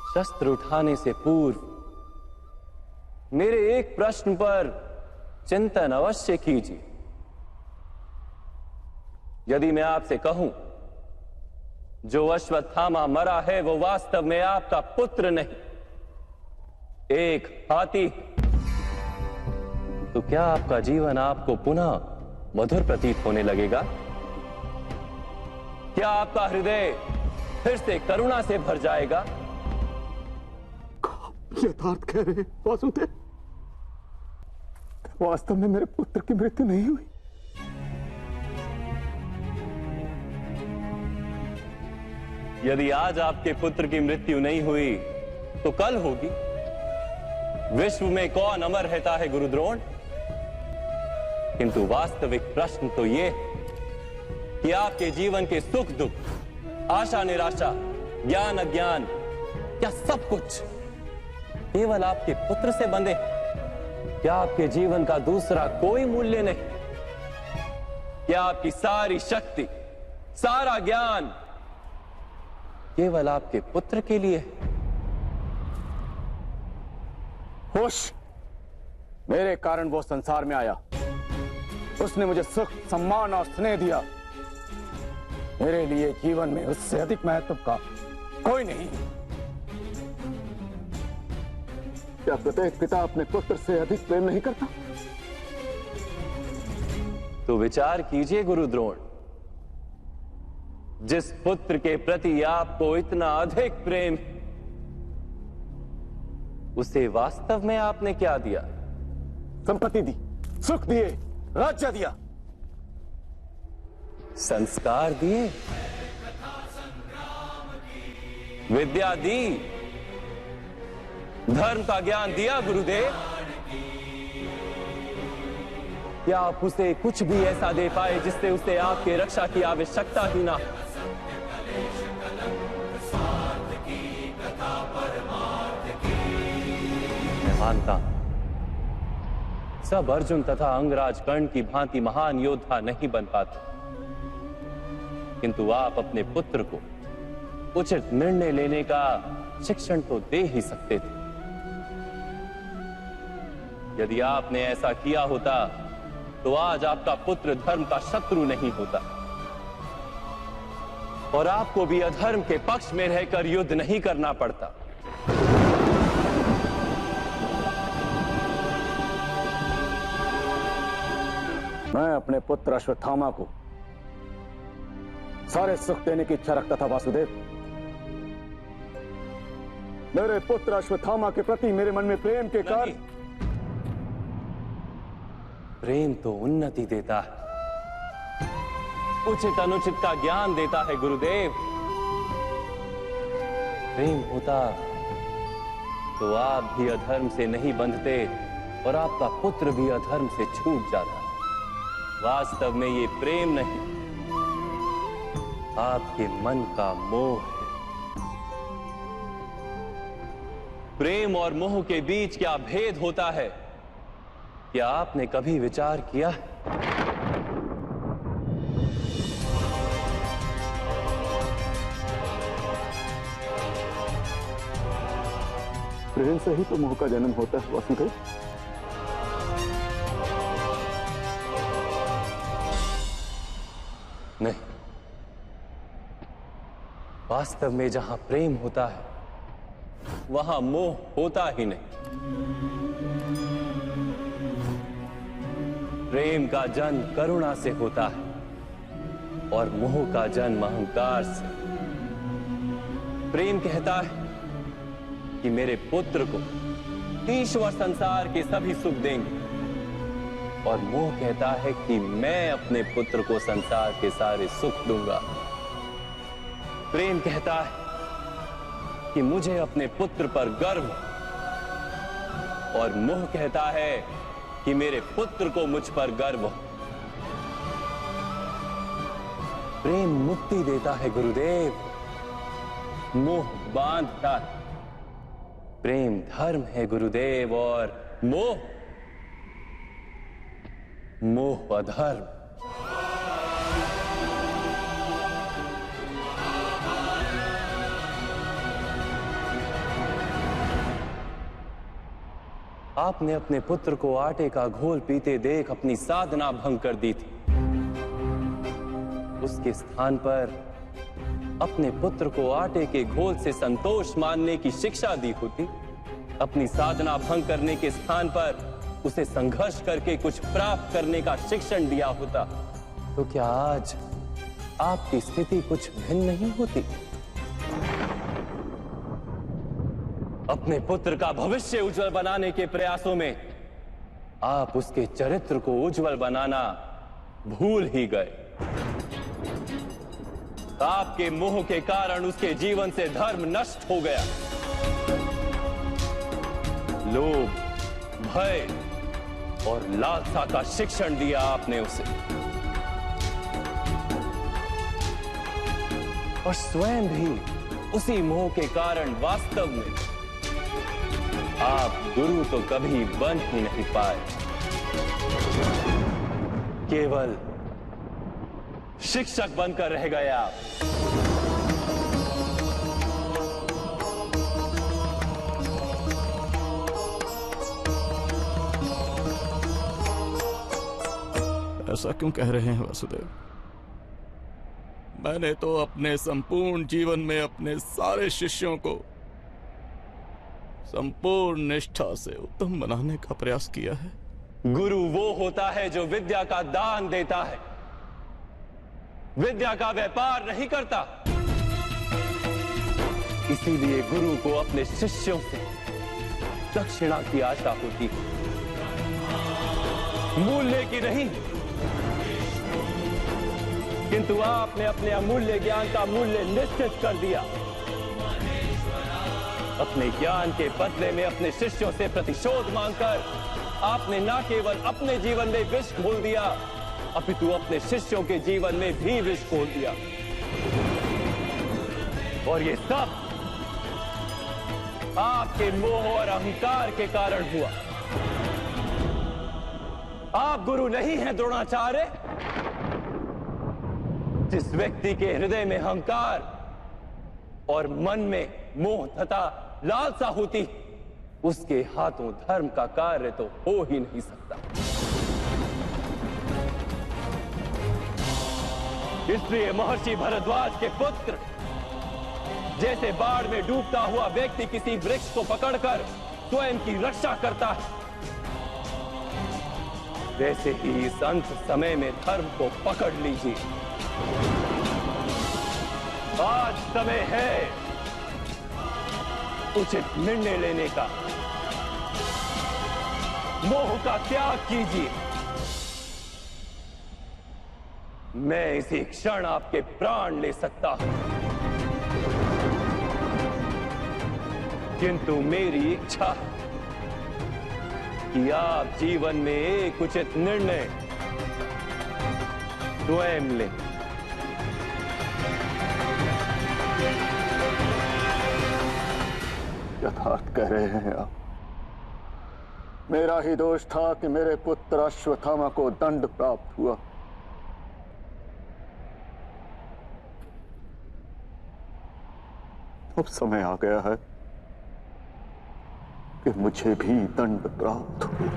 शस्त्र उठाने से पूर्व मेरे एक प्रश्न पर चिंतन अवश्य कीजिए। यदि मैं आपसे कहूं जो अश्वत्थामा मरा है वो वास्तव में आपका पुत्र नहीं, एक हाथी, तो क्या आपका जीवन आपको पुनः मधुर प्रतीत होने लगेगा? क्या आपका हृदय फिर से करुणा से भर जाएगा? यथार्थ कह रहे हैं वासुदेव, वास्तव में मेरे पुत्र की मृत्यु नहीं हुई। यदि आज आपके पुत्र की मृत्यु नहीं हुई तो कल होगी। विश्व में कौन अमर रहता है गुरुद्रोण? किंतु वास्तविक प्रश्न तो यह कि आपके जीवन के सुख दुख, आशा निराशा, ज्ञान अज्ञान, क्या सब कुछ केवल आपके पुत्र से बंधे? क्या आपके जीवन का दूसरा कोई मूल्य नहीं? क्या आपकी सारी शक्ति, सारा ज्ञान केवल आपके पुत्र के लिए? खुश, मेरे कारण वो संसार में आया। उसने मुझे सुख, सम्मान और स्नेह दिया। मेरे लिए जीवन में उससे अधिक महत्व का कोई नहीं। क्या प्रत्येक पिता अपने पुत्र से अधिक प्रेम नहीं करता? तो विचार कीजिए गुरुद्रोण, जिस पुत्र के प्रति आपको इतना अधिक प्रेम, उसे वास्तव में आपने क्या दिया? संपत्ति दी, सुख दिए, राज्य दिया, संस्कार दिए, विद्या दी, धर्म का ज्ञान दिया गुरुदेव। क्या आप उसे कुछ भी ऐसा दे पाए जिससे उसे आपके रक्षा की आवश्यकता ही ना? मैं मानता हूं सब अर्जुन तथा अंगराज कर्ण की भांति महान योद्धा नहीं बन पाते, किंतु आप अपने पुत्र को उचित निर्णय लेने का शिक्षण तो दे ही सकते थे। यदि आपने ऐसा किया होता तो आज आपका पुत्र धर्म का शत्रु नहीं होता और आपको भी अधर्म के पक्ष में रहकर युद्ध नहीं करना पड़ता। मैं अपने पुत्र अश्वत्थामा को सारे सुख देने की इच्छा रखता था वासुदेव। मेरे पुत्र अश्वत्थामा के प्रति मेरे मन में प्रेम के कारण। प्रेम तो उन्नति देता है, उचित अनुचित का ज्ञान देता है गुरुदेव। प्रेम होता तो आप भी अधर्म से नहीं बंधते और आपका पुत्र भी अधर्म से छूट जाता। वास्तव में ये प्रेम नहीं, आपके मन का मोह है। प्रेम और मोह के बीच क्या भेद होता है, क्या आपने कभी विचार किया? प्रेम से ही तो मोह का जन्म होता है वासुदेव। नहीं, वास्तव में जहां प्रेम होता है वहां मोह होता ही नहीं। प्रेम का जन्म करुणा से होता है और मोह का जन्म अहंकार से। प्रेम कहता है कि मेरे पुत्र को ईश्वर संसार के सभी सुख देंगे और मोह कहता है कि मैं अपने पुत्र को संसार के सारे सुख दूंगा। प्रेम कहता है कि मुझे अपने पुत्र पर गर्व और मोह कहता है कि मेरे पुत्र को मुझ पर गर्व हो। प्रेम मुक्ति देता है गुरुदेव, मोह बांधता है। प्रेम धर्म है गुरुदेव और मोह अधर्म। आपने अपने पुत्र को आटे का घोल पीते देख अपनी साधना भंग कर दी थी। उसके स्थान पर अपने पुत्र को आटे के घोल से संतोष मानने की शिक्षा दी होती। अपनी साधना भंग करने के स्थान पर उसे संघर्ष करके कुछ प्राप्त करने का शिक्षण दिया होता, तो क्या आज आपकी स्थिति कुछ भिन्न नहीं होती? अपने पुत्र का भविष्य उज्जवल बनाने के प्रयासों में आप उसके चरित्र को उज्जवल बनाना भूल ही गए। आपके मोह के कारण उसके जीवन से धर्म नष्ट हो गया। लोभ, भय और लालसा का शिक्षण दिया आपने उसे, और स्वयं भी उसी मोह के कारण वास्तव में आप गुरु तो कभी बन ही नहीं पाए, केवल शिक्षक बनकर रह गए आप। ऐसा क्यों कह रहे हैं वासुदेव? मैंने तो अपने संपूर्ण जीवन में अपने सारे शिष्यों को संपूर्ण निष्ठा से उत्तम बनाने का प्रयास किया है। गुरु वो होता है जो विद्या का दान देता है, विद्या का व्यापार नहीं करता। इसीलिए गुरु को अपने शिष्यों से दक्षिणा की आशा होती है, मूल्य की नहीं। किंतु आपने अपने अमूल्य ज्ञान का मूल्य निश्चित कर दिया। अपने ज्ञान के बदले में अपने शिष्यों से प्रतिशोध मांगकर आपने न केवल अपने जीवन में विष घोल दिया, अपितु अपने शिष्यों के जीवन में भी विष घोल दिया। और ये सब आपके मोह और अहंकार के कारण हुआ। आप गुरु नहीं हैं द्रोणाचार्य। जिस व्यक्ति के हृदय में अहंकार और मन में मोह तथा लालसा होती, उसके हाथों धर्म का कार्य तो हो ही नहीं सकता। इसलिए महर्षि भरद्वाज के पुत्र जैसे बाढ़ में डूबता हुआ व्यक्ति किसी वृक्ष को पकड़कर स्वयं की रक्षा करता है, वैसे ही इस अंत समय में धर्म को पकड़ लीजिए। आज समय है उचित निर्णय लेने का। मोह का त्याग कीजिए। मैं इसी क्षण आपके प्राण ले सकता हूं, किंतु मेरी इच्छा है कि आप जीवन में एक उचित निर्णय स्वयं लें। यथार्थ कह रहे हैं आप। मेरा ही दोष था कि मेरे पुत्र अश्वत्थामा को दंड प्राप्त हुआ। अब समय आ गया है कि मुझे भी दंड प्राप्त हो।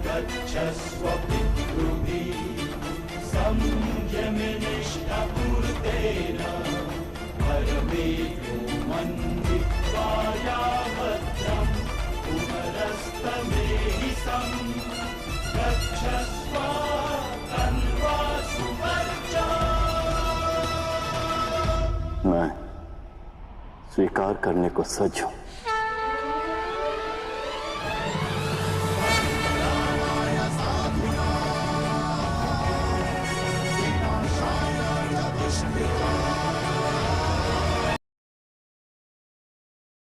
गच्छस्व पितृभिः संयमनिष्ठापूर्तेन परमेको मन्दित्वा यावत्रं पुनरस्तमेहि सं गच्छस्व तन्वा सुवर्चा। मैं स्वीकार करने को सज्ज हूं।